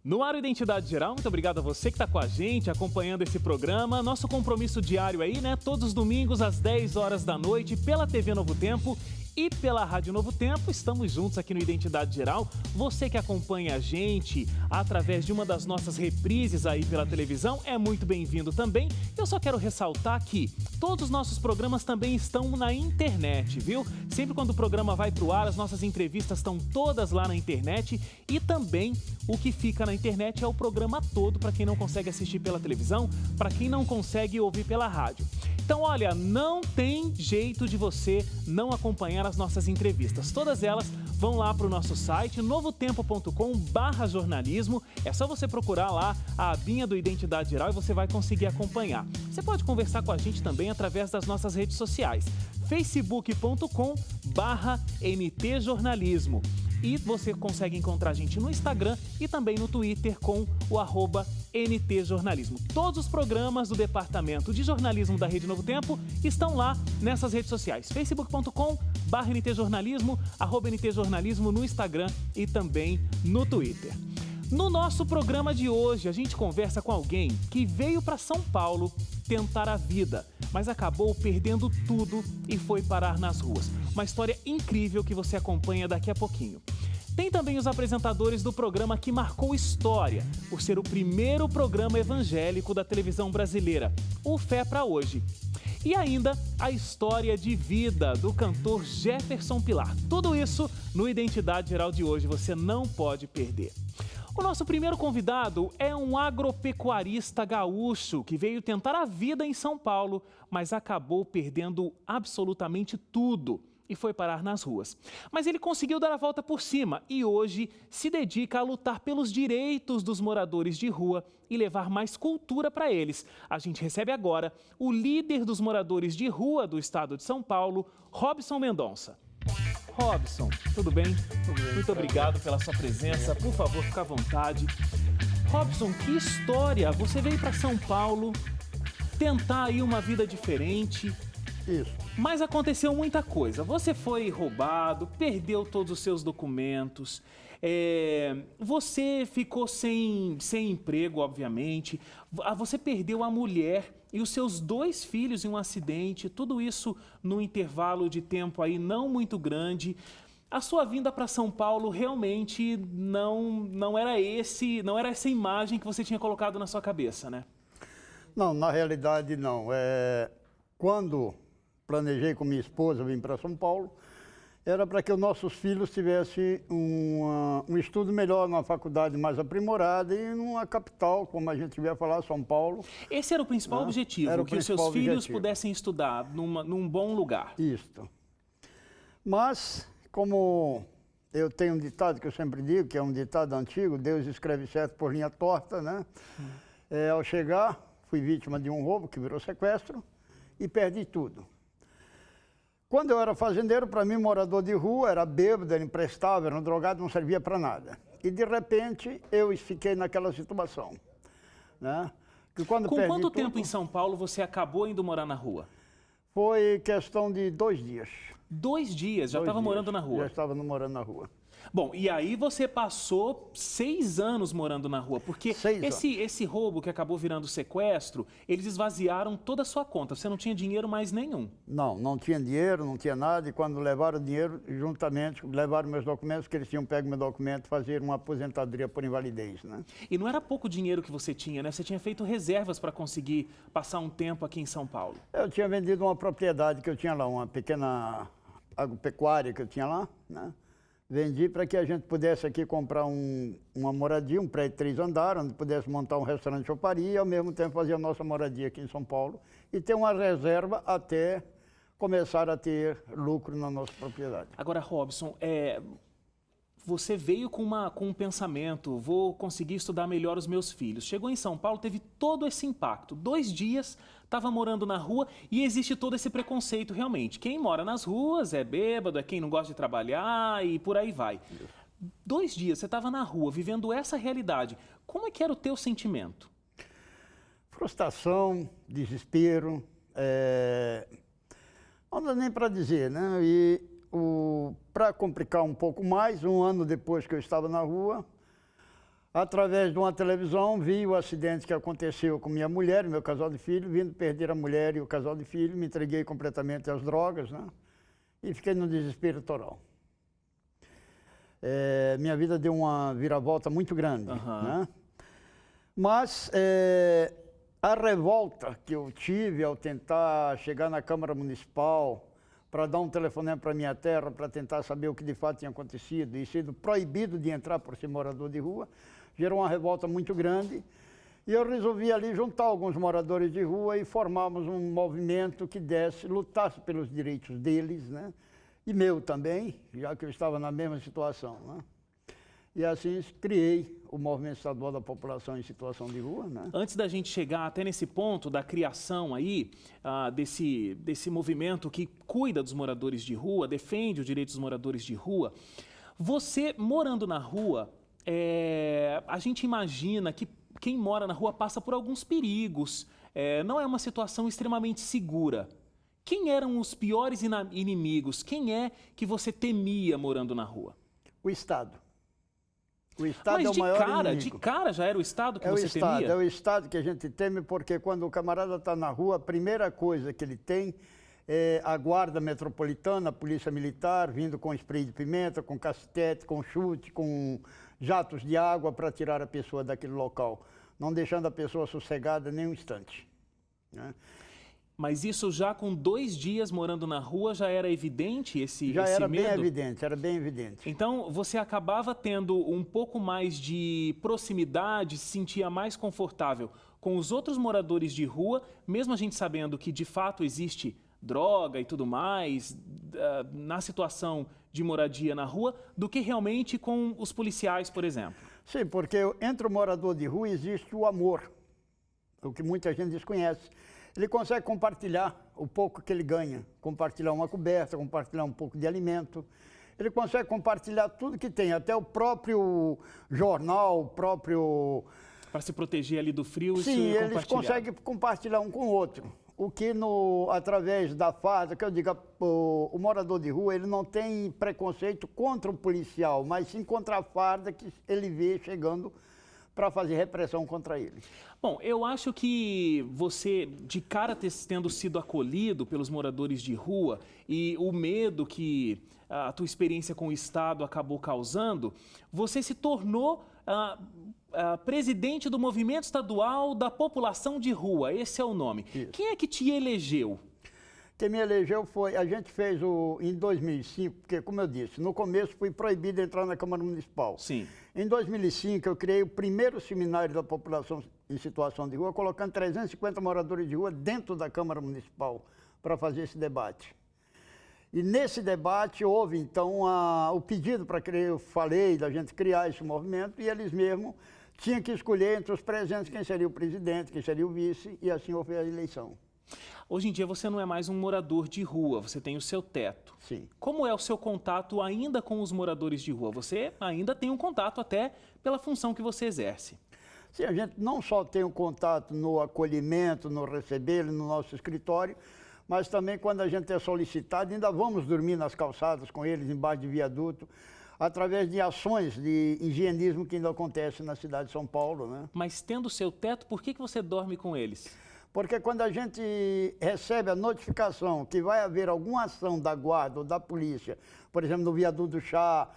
No ar Identidade Geral, muito obrigado a você que está com a gente, acompanhando esse programa. Nosso compromisso diário aí, né? Todos os domingos às 10 horas da noite, pela TV Novo Tempo e pela Rádio Novo Tempo. Estamos juntos aqui no Identidade Geral. Você que acompanha a gente através de uma das nossas reprises aí pela televisão é muito bem-vindo também. Eu só quero ressaltar que todos os nossos programas também estão na internet, viu? Sempre quando o programa vai para o ar, as nossas entrevistas estão todas lá na internet e também o que fica na internet é o programa todo para quem não consegue assistir pela televisão, para quem não consegue ouvir pela rádio. Então, olha, não tem jeito de você não acompanhar as nossas entrevistas. Todas elas vão lá para o nosso site, novotempo.com/jornalismo. É só você procurar lá a abinha do Identidade Geral e você vai conseguir acompanhar. Você pode conversar com a gente também através das nossas redes sociais, facebook.com/ntjornalismo. E você consegue encontrar a gente no Instagram e também no Twitter com o @NTJornalismo. Todos os programas do Departamento de Jornalismo da Rede Novo Tempo estão lá nessas redes sociais. facebook.com/NTJornalismo, @NTJornalismo no Instagram e também no Twitter. No nosso programa de hoje, a gente conversa com alguém que veio para São Paulo tentar a vida, mas acabou perdendo tudo e foi parar nas ruas. Uma história incrível que você acompanha daqui a pouquinho. Tem também os apresentadores do programa que marcou história, por ser o primeiro programa evangélico da televisão brasileira, o Fé pra Hoje. E ainda a história de vida do cantor Jefferson Pilar. Tudo isso no Identidade Geral de hoje, você não pode perder. O nosso primeiro convidado é um agropecuarista gaúcho que veio tentar a vida em São Paulo, mas acabou perdendo absolutamente tudo e foi parar nas ruas. Mas ele conseguiu dar a volta por cima e hoje se dedica a lutar pelos direitos dos moradores de rua e levar mais cultura para eles. A gente recebe agora o líder dos moradores de rua do estado de São Paulo, Robson Mendonça. Robson, tudo bem? Tudo bem. Muito obrigado pela sua presença. Por favor, fique à vontade. Robson, que história! Você veio para São Paulo tentar aí uma vida diferente. Isso. Mas aconteceu muita coisa. Você foi roubado, perdeu todos os seus documentos, você ficou sem emprego, obviamente, você perdeu a mulher e os seus 2 filhos em um acidente, tudo isso num intervalo de tempo aí não muito grande. A sua vinda para São Paulo realmente não era essa imagem que você tinha colocado na sua cabeça, né? Não, na realidade não. Quando planejei com minha esposa vir para São Paulo, era para que os nossos filhos tivessem um estudo melhor, numa faculdade mais aprimorada e numa capital, como a gente ia falar, São Paulo. Esse era o principal objetivo, era o que os principal seus filhos objetivo. pudessem estudar num bom lugar. Isto. Mas, como eu tenho um ditado que eu sempre digo, que é um ditado antigo, Deus escreve certo por linha torta, né? Ao chegar, fui vítima de um roubo que virou sequestro e perdi tudo. Quando eu era fazendeiro, para mim, morador de rua, era bêbado, era imprestável, era um drogado, não servia para nada. E, de repente, eu fiquei naquela situação, né? Que quando Com perdi quanto tudo, tempo em São Paulo você acabou indo morar na rua? foi questão de 2 dias. 2 dias, já 2 estava dias. morando na Já rua. estava morando na rua. Bom, e aí você passou 6 anos morando na rua, porque 6 anos. esse roubo que acabou virando sequestro, eles esvaziaram toda a sua conta, você não tinha dinheiro mais nenhum. Não tinha dinheiro, não tinha nada, e quando levaram o dinheiro, juntamente, levaram meus documentos, que eles tinham pego meu documento e fazer uma aposentadoria por invalidez, né? E não era pouco dinheiro que você tinha, né? Você tinha feito reservas para conseguir passar um tempo aqui em São Paulo. Eu tinha vendido uma propriedade que eu tinha lá, uma pequena agropecuária que eu tinha lá, né? Vendi para que a gente pudesse aqui comprar uma moradia, um prédio de 3 andares, onde pudesse montar um restaurante de choparia e, ao mesmo tempo, fazer a nossa moradia aqui em São Paulo e ter uma reserva até começar a ter lucro na nossa propriedade. Agora, Robson, você veio com um pensamento, vou conseguir estudar melhor os meus filhos. Chegou em São Paulo, teve todo esse impacto. 2 dias, estava morando na rua e existe todo esse preconceito realmente. Quem mora nas ruas é bêbado, é quem não gosta de trabalhar e por aí vai. 2 dias, você estava na rua, vivendo essa realidade. Como é que era o teu sentimento? Frustração, desespero, não dá nem para dizer, né? Para complicar um pouco mais, 1 ano depois que eu estava na rua, Através de uma televisão, vi o acidente que aconteceu com minha mulher e meu casal de filho, vindo perder a mulher e o casal de filho, me entreguei completamente às drogas, né? E fiquei num desespero total. Minha vida deu uma viravolta muito grande, né? Mas a revolta que eu tive ao tentar chegar na Câmara Municipal para dar um telefonema para minha terra, para tentar saber o que de fato tinha acontecido e sendo proibido de entrar por ser morador de rua, gerou uma revolta muito grande. E eu resolvi ali juntar alguns moradores de rua e formarmos um movimento que lutasse pelos direitos deles, né? E meu também, já que eu estava na mesma situação, né? E assim criei o Movimento Estadual da População em Situação de Rua, né? Antes da gente chegar até nesse ponto da criação aí, desse movimento que cuida dos moradores de rua, defende os direitos dos moradores de rua, você morando na rua, a gente imagina que quem mora na rua passa por alguns perigos, não é uma situação extremamente segura. Quem eram os piores inimigos? Quem é que você temia morando na rua? O Estado. O Estado é o Mas maior inimigo. de cara já era o Estado que você temia? É o Estado que a gente teme, porque quando o camarada está na rua, a primeira coisa que ele tem é a guarda metropolitana, a polícia militar, vindo com spray de pimenta, com cacetete, com chute, com jatos de água para tirar a pessoa daquele local, não deixando a pessoa sossegada nem um instante, né? Mas isso já com 2 dias morando na rua já era evidente esse medo? Já era bem evidente, era bem evidente. Então você acabava tendo um pouco mais de proximidade, se sentia mais confortável com os outros moradores de rua, mesmo a gente sabendo que de fato existe droga e tudo mais na situação de moradia na rua, do que realmente com os policiais, por exemplo? Sim, porque entre o morador de rua existe o amor, o que muita gente desconhece. Ele consegue compartilhar o pouco que ele ganha, compartilhar uma coberta, compartilhar um pouco de alimento. Ele consegue compartilhar tudo que tem, até o próprio jornal, o próprio... Para se proteger ali do frio, sim, isso é eles conseguem compartilhar um com o outro. O que, através da farda, que eu digo, o morador de rua, ele não tem preconceito contra o policial, mas sim contra a farda que ele vê chegando para fazer repressão contra ele. Bom, eu acho que você, de cara tendo sido acolhido pelos moradores de rua e o medo que a tua experiência com o Estado acabou causando, você se tornou presidente do Movimento Estadual da População de Rua, esse é o nome. Isso. Quem é que te elegeu? Quem me elegeu foi, a gente fez em 2005, porque, como eu disse, no começo fui proibido de entrar na Câmara Municipal. Sim. Em 2005, eu criei o primeiro seminário da população em situação de rua, colocando 350 moradores de rua dentro da Câmara Municipal para fazer esse debate. E nesse debate houve, então, o pedido para que eu falei da gente criar esse movimento, e eles mesmos tinham que escolher entre os presentes quem seria o presidente, quem seria o vice, e assim houve a eleição. Hoje em dia você não é mais um morador de rua, você tem o seu teto. Sim. Como é o seu contato ainda com os moradores de rua? Você ainda tem um contato até pela função que você exerce. Sim, a gente não só tem um contato no acolhimento, no receber, no nosso escritório, mas também quando a gente é solicitado, ainda vamos dormir nas calçadas com eles, embaixo de viaduto, através de ações de higienismo que ainda acontecem na cidade de São Paulo, né? Mas tendo o seu teto, por que você dorme com eles? Porque quando a gente recebe a notificação que vai haver alguma ação da guarda ou da polícia, por exemplo, no Viaduto do Chá,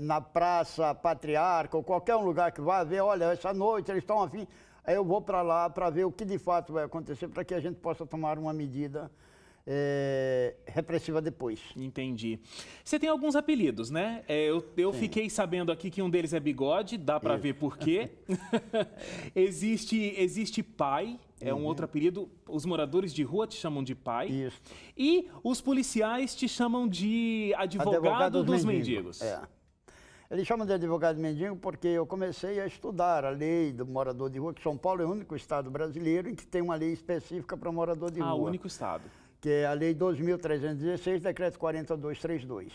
na Praça Patriarca, ou qualquer lugar que vai haver, olha, essa noite eles estão afim, aí eu vou para lá para ver o que de fato vai acontecer, para que a gente possa tomar uma medida repressiva depois. Entendi. Você tem alguns apelidos, né? Eu fiquei sabendo aqui que um deles é Bigode, dá para ver por quê. Existe Pai, é um outro apelido. Os moradores de rua te chamam de Pai. Isso. E os policiais te chamam de advogado dos mendigos. Eles chamam de advogado mendigo porque eu comecei a estudar a lei do morador de rua, que São Paulo é o único estado brasileiro em que tem uma lei específica para morador de rua. O único estado. Que é a Lei 2.316, Decreto 4232.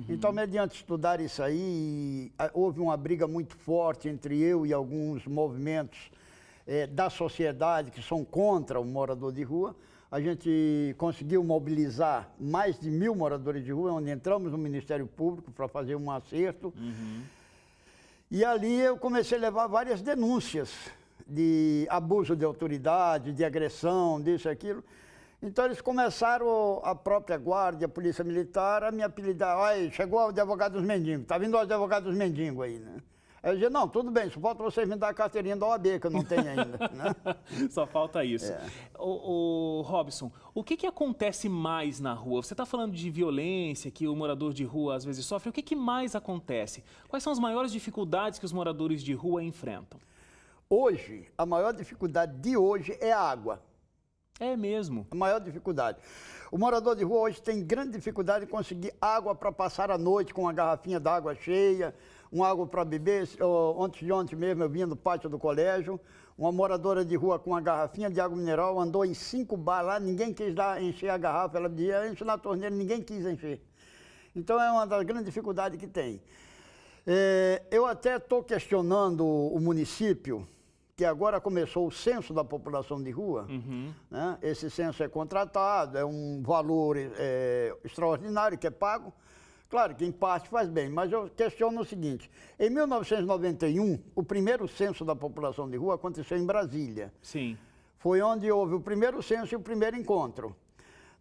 Então, mediante estudar isso aí, houve uma briga muito forte entre eu e alguns movimentos da sociedade que são contra o morador de rua. A gente conseguiu mobilizar mais de 1.000 moradores de rua, onde entramos no Ministério Público para fazer um acerto. E ali eu comecei a levar várias denúncias de abuso de autoridade, de agressão, disso e aquilo. Então eles começaram, a própria guarda, a polícia militar, a me apelidar. Olha, chegou o advogado dos mendigos, tá vindo o advogado dos mendigos aí, né? Aí eu dizia, não, tudo bem, só falta vocês me dar a carteirinha da OAB, que eu não tenho ainda, né? Só falta isso. É. Ô, Robson, o que acontece mais na rua? Você está falando de violência que o morador de rua às vezes sofre. O que mais acontece? Quais são as maiores dificuldades que os moradores de rua enfrentam? Hoje, a maior dificuldade de hoje é a água. É mesmo? A maior dificuldade. O morador de rua hoje tem grande dificuldade de conseguir água para passar a noite com uma garrafinha d'água cheia, uma água para beber. Ontem de ontem mesmo eu vinha do pátio do colégio, uma moradora de rua com uma garrafinha de água mineral, andou em 5 bar lá, ninguém quis encher a garrafa, ela dizia, enche na torneira, ninguém quis encher. Então é uma das grandes dificuldades que tem. Eu até estou questionando o município, que agora começou o censo da população de rua, né? Esse censo é contratado, é um valor extraordinário que é pago. Claro que em parte faz bem, mas eu questiono o seguinte, em 1991, o primeiro censo da população de rua aconteceu em Brasília. Sim. Foi onde houve o primeiro censo e o primeiro encontro.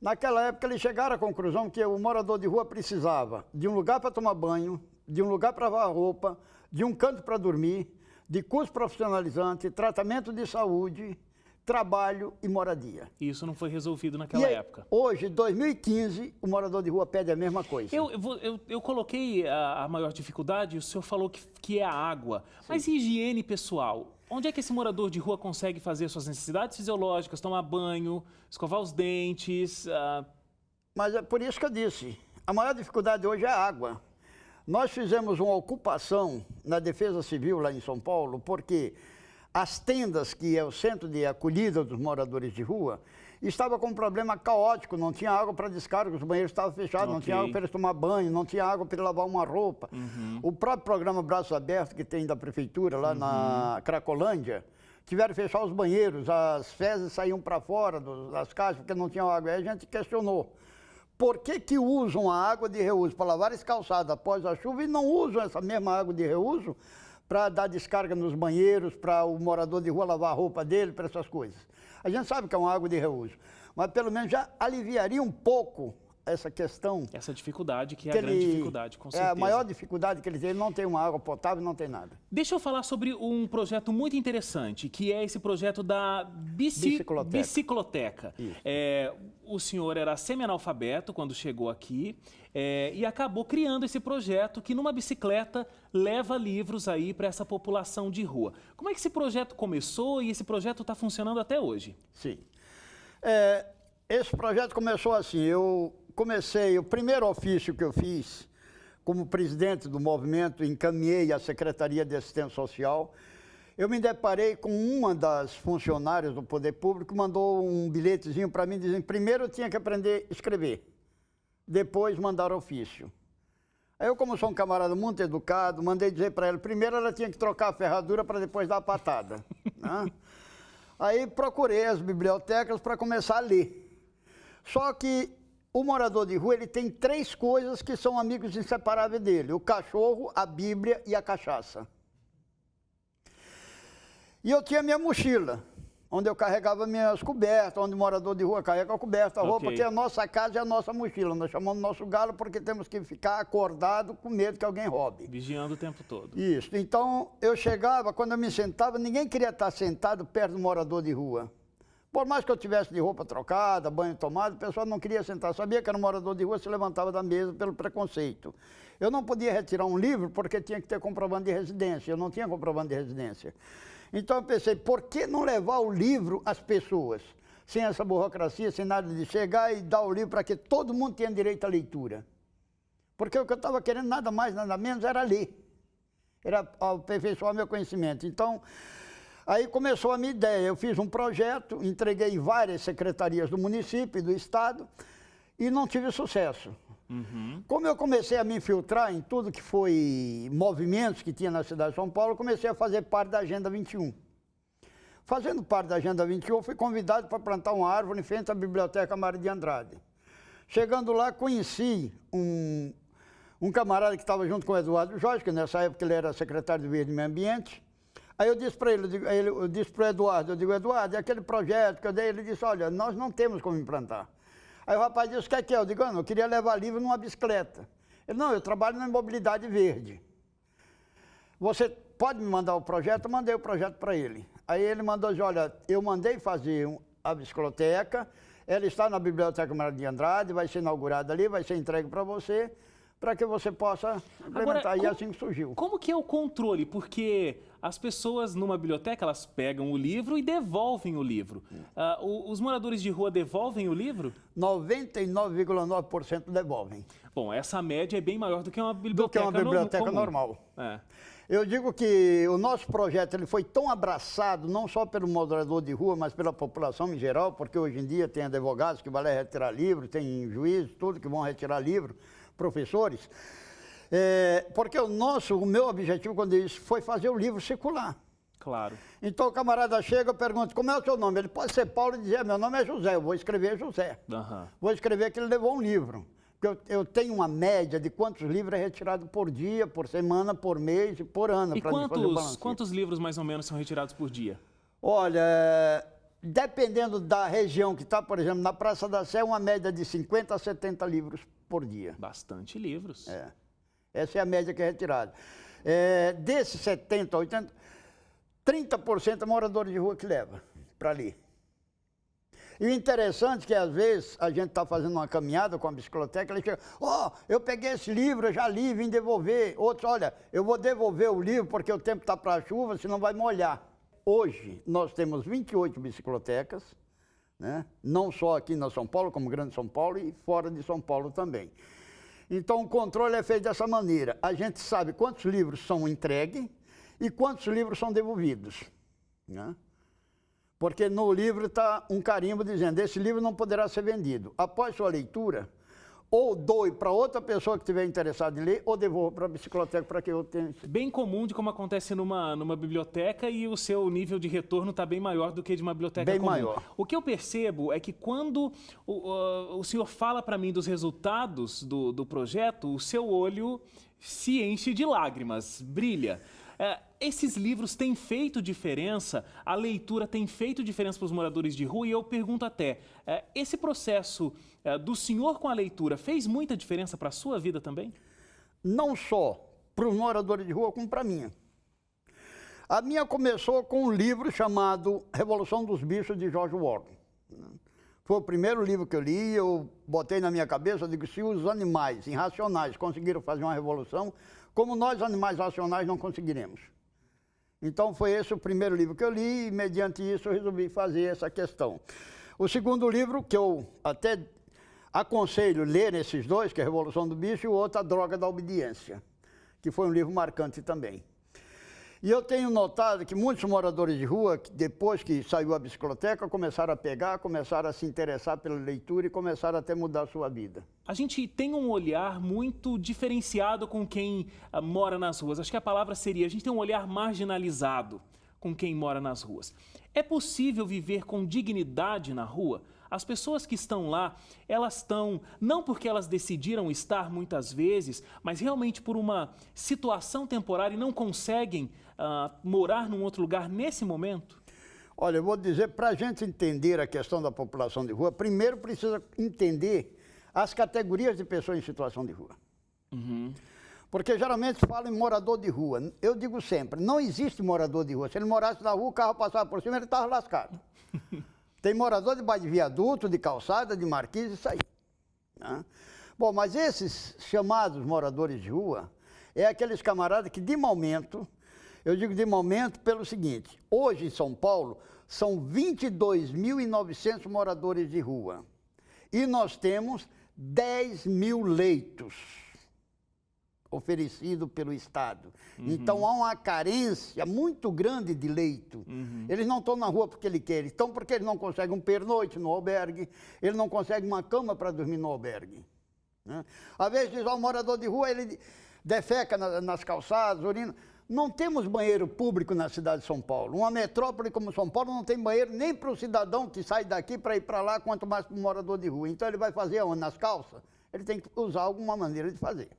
Naquela época eles chegaram à conclusão que o morador de rua precisava de um lugar para tomar banho, de um lugar para lavar roupa, de um canto para dormir, de curso profissionalizante, tratamento de saúde, trabalho e moradia. E isso não foi resolvido naquela época. Hoje, 2015, o morador de rua pede a mesma coisa. Eu coloquei a maior dificuldade, o senhor falou que é a água. Sim. Mas e higiene pessoal? Onde é que esse morador de rua consegue fazer suas necessidades fisiológicas, tomar banho, escovar os dentes? Mas é por isso que eu disse, a maior dificuldade hoje é a água. Nós fizemos uma ocupação na Defesa Civil lá em São Paulo, porque as tendas, que é o centro de acolhida dos moradores de rua, estava com um problema caótico, não tinha água para descarga, os banheiros estavam fechados, não tinha água para eles tomar banho, não tinha água para eles lavar uma roupa. O próprio programa Braços Abertos, que tem da prefeitura lá na Cracolândia, tiveram que fechar os banheiros, as fezes saíam para fora das caixas porque não tinha água. Aí a gente questionou. Por que usam a água de reuso para lavar as calçadas após a chuva e não usam essa mesma água de reuso para dar descarga nos banheiros, para o morador de rua lavar a roupa dele, para essas coisas? A gente sabe que é uma água de reuso, mas pelo menos já aliviaria um pouco essa questão. Essa dificuldade que é a grande dificuldade, com certeza. É a maior dificuldade que ele tem, ele não tem uma água potável, não tem nada. Deixa eu falar sobre um projeto muito interessante, que é esse projeto da bicicloteca. O senhor era semi-analfabeto quando chegou aqui e acabou criando esse projeto que numa bicicleta leva livros aí para essa população de rua. Como é que esse projeto começou e esse projeto está funcionando até hoje? Sim. Esse projeto começou assim, o primeiro ofício que eu fiz como presidente do movimento, encaminhei à Secretaria de Assistência Social. Eu me deparei com uma das funcionárias do Poder Público, mandou um bilhetezinho para mim, dizendo, primeiro eu tinha que aprender a escrever, depois mandar ofício. Aí eu, como sou um camarada muito educado, mandei dizer para ela, primeiro ela tinha que trocar a ferradura para depois dar a patada. Né? Aí procurei as bibliotecas para começar a ler. Só que o morador de rua, ele tem 3 coisas que são amigos inseparáveis dele, o cachorro, a Bíblia e a cachaça. E eu tinha minha mochila, onde eu carregava minhas cobertas, onde o morador de rua carrega a coberta, a roupa, porque a nossa casa é a nossa mochila. Nós chamamos nosso galo porque temos que ficar acordado com medo que alguém roube. Vigiando o tempo todo. Isso. Então, eu chegava, quando eu me sentava, ninguém queria estar sentado perto do morador de rua. Por mais que eu tivesse de roupa trocada, banho tomado, o pessoal não queria sentar. Sabia que era um morador de rua, se levantava da mesa pelo preconceito. Eu não podia retirar um livro porque tinha que ter comprovante de residência. Eu não tinha comprovante de residência. Então eu pensei, por que não levar o livro às pessoas? Sem essa burocracia, sem nada de chegar e dar o livro para que todo mundo tenha direito à leitura. Porque o que eu estava querendo, nada mais, nada menos, era ler. Era aperfeiçoar meu conhecimento. Então, aí começou a minha ideia. Eu fiz um projeto, entreguei em várias secretarias do município e do estado e não tive sucesso. Como eu comecei a me infiltrar em tudo que foi movimentos que tinha na cidade de São Paulo, comecei a fazer parte da Agenda 21. Fazendo parte da Agenda 21, fui convidado para plantar uma árvore em frente à Biblioteca Mário de Andrade. Chegando lá, conheci um um camarada que estava junto com o Eduardo Jorge, que nessa época ele era secretário de Verde e Meio Ambiente. Aí eu disse para ele, eu disse para o Eduardo, Eduardo, é aquele projeto que eu dei, ele disse, olha, nós não temos como implantar. Aí o rapaz disse, o que é? Eu digo, não, eu queria levar livro numa bicicleta. Ele, não, eu trabalho na mobilidade verde. Você pode me mandar o projeto? Eu mandei o projeto para ele. Aí ele mandou dizer, olha, eu mandei fazer a bicicloteca, ela está na Biblioteca Maria de Andrade, vai ser inaugurada ali, vai ser entregue para você, para que você possa implementar. Agora, e assim surgiu. Como que é o controle? Porque as pessoas numa biblioteca, elas pegam o livro e devolvem o livro. Os moradores de rua devolvem o livro? 99,9% devolvem. Bom, essa média é bem maior do que uma biblioteca, normal. É. Eu digo que o nosso projeto ele foi tão abraçado, não só pelo morador de rua, mas pela população em geral, porque hoje em dia tem advogados que vão lá retirar livro, tem juízes, tudo que vão retirar livro, professores. Porque o meu objetivo, quando eu disse, foi fazer o livro circular. Claro. Então o camarada chega, eu pergunto, como é o seu nome? Ele pode ser Paulo e dizer, meu nome é José, eu vou escrever José. Vou escrever que ele levou um livro. Porque eu tenho uma média de quantos livros é retirado por dia, por semana, por mês e por ano. E quantos livros mais ou menos são retirados por dia? Olha, dependendo da região que está, por exemplo, na Praça da Sé, uma média de 50 a 70 livros por dia. Bastante livros. Essa é a média que é retirada. Desses 70 a 80, 30% é moradores de rua que leva para ali. E o interessante é que, às vezes, a gente está fazendo uma caminhada com a bicicloteca, ele chega, eu peguei esse livro, eu já li, vim devolver. Outros, olha, eu vou devolver o livro porque o tempo está para a chuva, senão vai molhar. Hoje, nós temos 28 biciclotecas, né? Não só aqui na São Paulo, como Grande São Paulo, e fora de São Paulo também. Então, o controle é feito dessa maneira. A gente sabe quantos livros são entregues e quantos livros são devolvidos, né? Porque no livro está um carimbo dizendo, esse livro não poderá ser vendido. Após sua leitura, ou doe para outra pessoa que estiver interessada em ler, ou devolva para a bicicloteca para que eu tenha. Bem comum de como acontece numa biblioteca e o seu nível de retorno está bem maior do que de uma biblioteca comum. Bem maior. O que eu percebo é que quando o senhor fala para mim dos resultados do projeto, o seu olho se enche de lágrimas, brilha. Esses livros têm feito diferença, a leitura tem feito diferença para os moradores de rua e eu pergunto até, esse processo do senhor com a leitura fez muita diferença para a sua vida também? Não só para os moradores de rua, como para a minha. A minha começou com um livro chamado Revolução dos Bichos, de George Orwell. Foi o primeiro livro que eu li, eu botei na minha cabeça, eu digo, se os animais irracionais conseguiram fazer uma revolução, como nós, animais racionais, não conseguiremos. Então, foi esse o primeiro livro que eu li e, mediante isso, eu resolvi fazer essa questão. O segundo livro, que eu até aconselho ler esses dois, que é a Revolução do Bicho, e o outro, A Droga da Obediência, que foi um livro marcante também. E eu tenho notado que muitos moradores de rua, depois que saiu a bicicloteca, começaram a pegar, começaram a se interessar pela leitura e começaram até a mudar a sua vida. A gente tem um olhar muito diferenciado com quem mora nas ruas. Acho que a palavra seria, a gente tem um olhar marginalizado com quem mora nas ruas. É possível viver com dignidade na rua? As pessoas que estão lá, elas estão, não porque elas decidiram estar muitas vezes, mas realmente por uma situação temporária e não conseguem morar num outro lugar nesse momento? Olha, eu vou dizer, para a gente entender a questão da população de rua, primeiro precisa entender as categorias de pessoas em situação de rua. Porque geralmente falam em morador de rua. Eu digo sempre, não existe morador de rua. Se ele morasse na rua, o carro passava por cima, ele estava lascado. Tem morador debaixo de viaduto, de calçada, de marquise, isso aí, né? Bom, mas esses chamados moradores de rua é aqueles camaradas que, de momento, eu digo de momento pelo seguinte, hoje em São Paulo são 22.900 moradores de rua e nós temos 10 mil leitos oferecido pelo Estado. Então há uma carência muito grande de leito. Eles não estão na rua porque eles querem, estão porque eles não conseguem um pernoite no albergue, eles não conseguem uma cama para dormir no albergue, né? Às vezes diz, o morador de rua, ele defeca nas calçadas, urina. Não temos banheiro público na cidade de São Paulo. Uma metrópole como São Paulo não tem banheiro nem para o cidadão que sai daqui para ir para lá, quanto mais para o morador de rua. Então ele vai fazer onde? Nas calças? Ele tem que usar alguma maneira de fazer.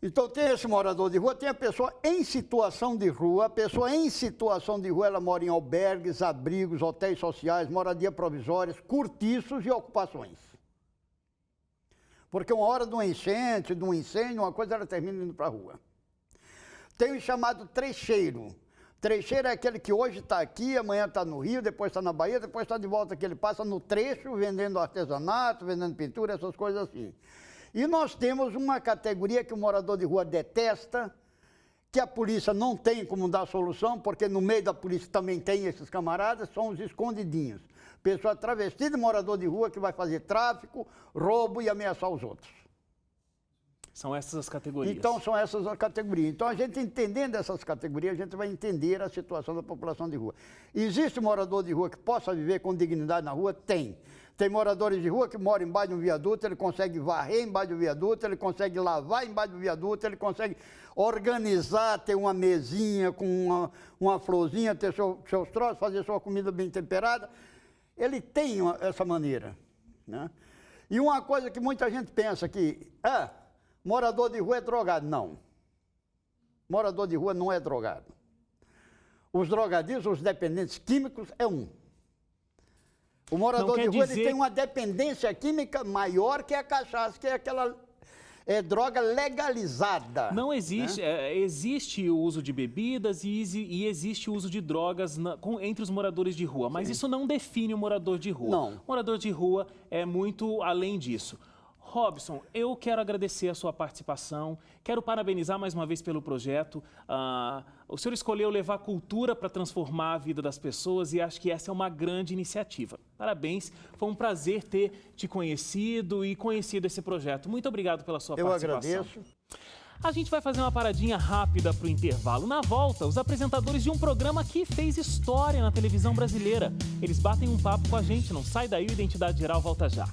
Então tem esse morador de rua, tem a pessoa em situação de rua. A pessoa em situação de rua, ela mora em albergues, abrigos, hotéis sociais, moradia provisórias, cortiços e ocupações. Porque uma hora de uma enchente, de um incêndio, uma coisa, ela termina indo para a rua. Tem o chamado trecheiro. Trecheiro é aquele que hoje está aqui, amanhã está no Rio, depois está na Bahia, depois está de volta, que ele passa no trecho, vendendo artesanato, vendendo pintura, essas coisas assim. E nós temos uma categoria que o morador de rua detesta, que a polícia não tem como dar solução, porque no meio da polícia também tem esses camaradas, são os escondidinhos. Pessoa travestida, morador de rua que vai fazer tráfico, roubo e ameaçar os outros. São essas as categorias. Então, são essas as categorias. Então, a gente entendendo essas categorias, a gente vai entender a situação da população de rua. Existe morador de rua que possa viver com dignidade na rua? Tem. Tem moradores de rua que moram embaixo de um viaduto, ele consegue varrer embaixo do viaduto, ele consegue lavar embaixo do viaduto, ele consegue organizar, ter uma mesinha com uma florzinha, ter seus troços, fazer sua comida bem temperada. Ele tem essa maneira, né? E uma coisa que muita gente pensa que, morador de rua é drogado. Não. Morador de rua não é drogado. Os drogadiços, os dependentes químicos, é um. O morador de rua ele tem uma dependência química maior que a cachaça, que é aquela droga legalizada. Não existe, né? Existe o uso de bebidas e existe o uso de drogas entre os moradores de rua, mas isso não define o morador de rua. Não. O morador de rua é muito além disso. Robson, eu quero agradecer a sua participação, quero parabenizar mais uma vez pelo projeto. O senhor escolheu levar cultura para transformar a vida das pessoas e acho que essa é uma grande iniciativa. Parabéns, foi um prazer ter te conhecido e conhecido esse projeto. Muito obrigado pela sua participação. Eu agradeço. A gente vai fazer uma paradinha rápida para o intervalo. Na volta, os apresentadores de um programa que fez história na televisão brasileira. Eles batem um papo com a gente, não sai daí, o Identidade Geral volta já.